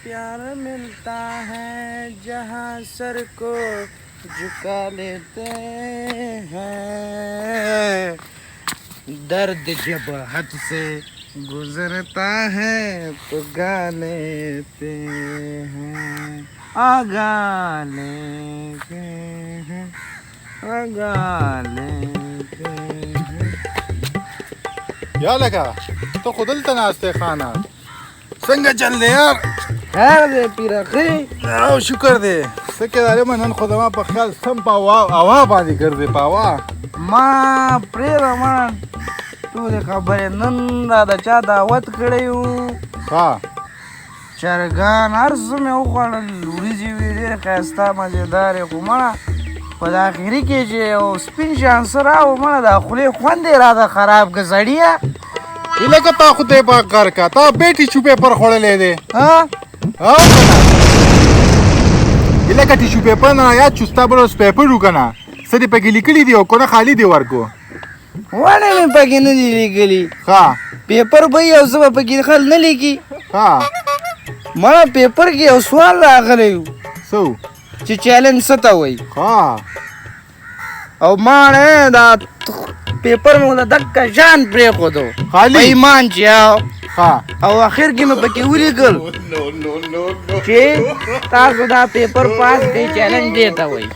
प्यार मिलता है जहाँ सर को झुका लेते हैं, दर्द जब हद से गुजरता है तो गा लेते हैं, आगा लेते हैं, आगा लेते हैं. या लगा तो खुदलता नाचते खाना संग चल दे यार. खैर दे पिरखी. او شکر دی سکه داره من نن خودما په خیال سم په هوا باندې ګرځي په هوا ما پرېږده ما ټولې خبرې نن را د چا دعوت کړی و. ها چرګان هر څه مې وخوړل، وریجې وې ډېرې ښایسته مزېدارې، خو مړه په د اخري کې چې یو سپین شان څه راوړ مړه د خولې خوند یې راته خراب کړ سړیه. لکه تا خدای پاک کار کا تا بیٹی چوپې پر خوړلې دی. ها لکه ټیشو پیپر نه یاد چې ستا بل اوس پیپر وکنه څه دې پکې لیکلي دي او کنه خالي دی ورکو. ولې مې پکې نه دي لیکلي؟ ها پیپر به یو څه به پکې خل نه لیکي. ها مړه پیپر کې یو سوال راغلی و څه چې چیلنج څه ته وایي. ها او ما دا پیپر مې ولې دکه شان پرېښودو خالي ایمان چې ها او اخر کې مې پکې ولیکل چې تاسو دا پیپر پاس کړئ، چیلنج دی ته وایي.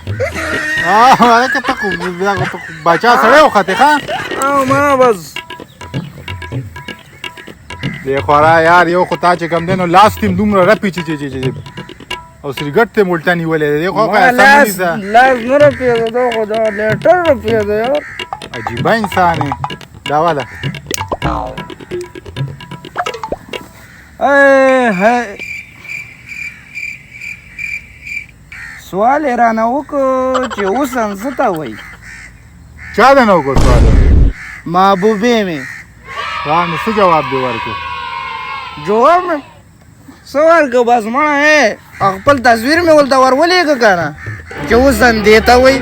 ها لکه ته خو بچا سړی وختې ښه. او ما بس دی خورا یار یو خو تا چې کوم دی نو لاس تیم دومره رپي چې او سریګټ ته ملټه نیولې دی خو لاس نه رپېږدو خو دا لیټر رپېږدو یار. عجیبه انسان یې دا واله. سوال یې رانه وکړو چې اوسن څه ته وایي. چا ده نه وکړ سوال؟ محبوبې مې. نو څه جواب دی ورکړو؟ جواب مې څه ورکړو بس مړه خپل تصویر مې ورته ور ولېږه که نه چې اوسن دې ته وایي.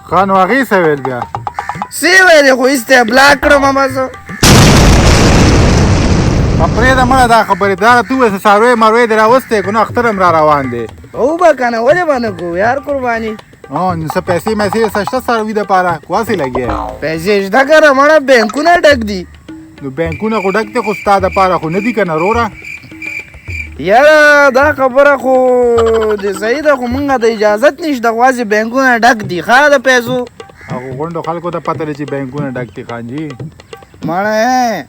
ښه نو هغې څه ویل بیا؟ څه یې ویلې خو استبلاک کړم بس. پرېږده مړه دا خبرې دا ته ووایه څاروی ماروی دې راوستی که نو اختر هم را روان دی. او به که نه ولې به نه کوو یار قرباني. نو څه پیسې میسې څه شته څاروي دپاره کواسې لګیا پیسې شته که نه مړه بینکونه ډک دي. نو بینکونه خو ډک دي خو ستا دپاره خو نه دي که نه وروره. یاره دا خبره خو د صحیح ده خو مونږ ته اجازت نشته خواسې بینکونه ډک دي ښه د پیسو. هغو غونډو خلکو ته پته ده چې بینکونه ډک دي خانجي. مړه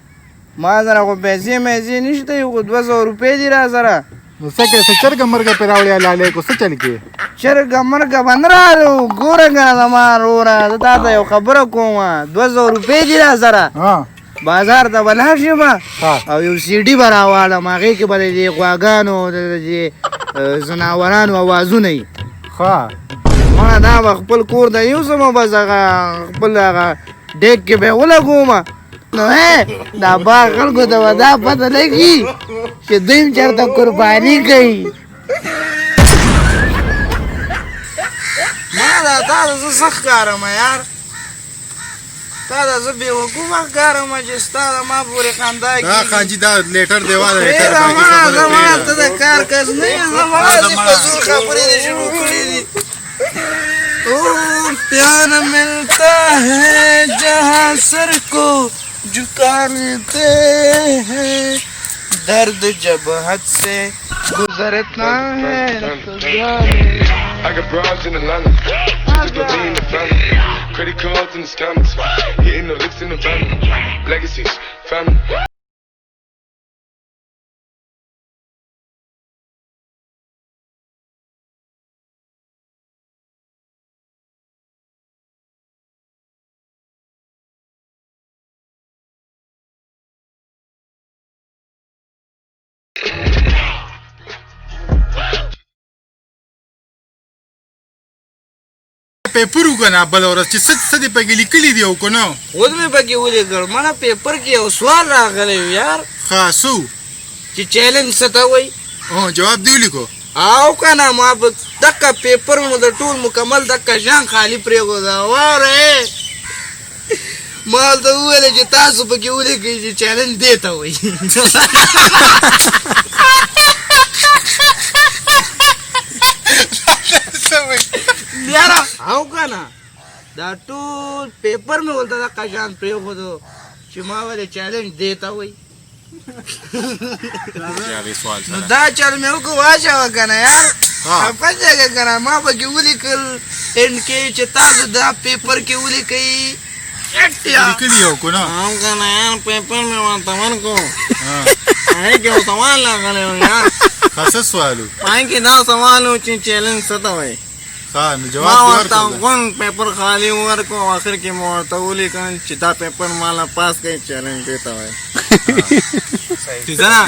ما سره خو پیسې میسې نشته یو خو 200 روپۍ دي را سره. نو څه کوې څه چرګه مرګه پرې راوړې لالې کو څه چل کې؟ چرګه مرګه به نه راغلو ګوره که نه زما وروره زه تا ته یو خبره کوم 200 روپۍ دي را سره. بازار ته به لاړ شم او یو سی ډي به راواړم هغې کې به د دې غواګانو د ځناورانو اوازونه وي. ښه ما دا به خپل کور ته یوسم بس هغه خپل هغه ډیک کې به یې ولګوم نو دا باغ خلکو ته به دا پته لګي چې دوی هم چېرته قرباني کوي. ما دا تا ته زه څه ښکارم یار؟ تا ته زه بېوقوفه ښکارم چې ستا د ما پورې خندا کېږي. دا خانجي دا لیټر دی واله زما ته د کار کس نه یې زما دې په زور خبرې دې شروع کړې دي. پیار ملتا ہے جہاں سر کو جھکا لیتے ہیں, درد جب حد سے گزرتا ہے I got broads in Atlanta, just to be in the family. Credit cards and the scammers, hitting the licks in the van. Legacies, family. Paper وګنه بل ورځ چې څه دې پکې لیکلي دي او که نه اوس مې پکې ولیکل مړه پیپر کې یو سوال راغلی و یار خاصو چې چیلنج څه ته وایي جواب دی ولیکو او که نه ما به دقه پیپر مو د ټول مکمل دقه شان خالي پرېښوده واوره ما ورته وویلې چې تاسو پکې ولیکئ چې چیلنج دې ته وایي पेपर में बोलता था कशान प्रयोग होतो चिमा वाले चैलेंज देता वही दा चल मेरे को वाचा करना यार अपन जगह करना माँ बाकी उली कल इनके चिताज दा पेपर के उली कई लिखली को ना हम कहना यार पेपर में वातावरण को आहे के सवाल लागले यार कसं सवाल पाए के ना सवाल चैलेंज सता है हा मा जवाब वार्ता कौन पेपर खाली उमर को आखिर की मोड़ता उली कन चिता पेपर माला पास के चैलेंज देता है ठीक है ना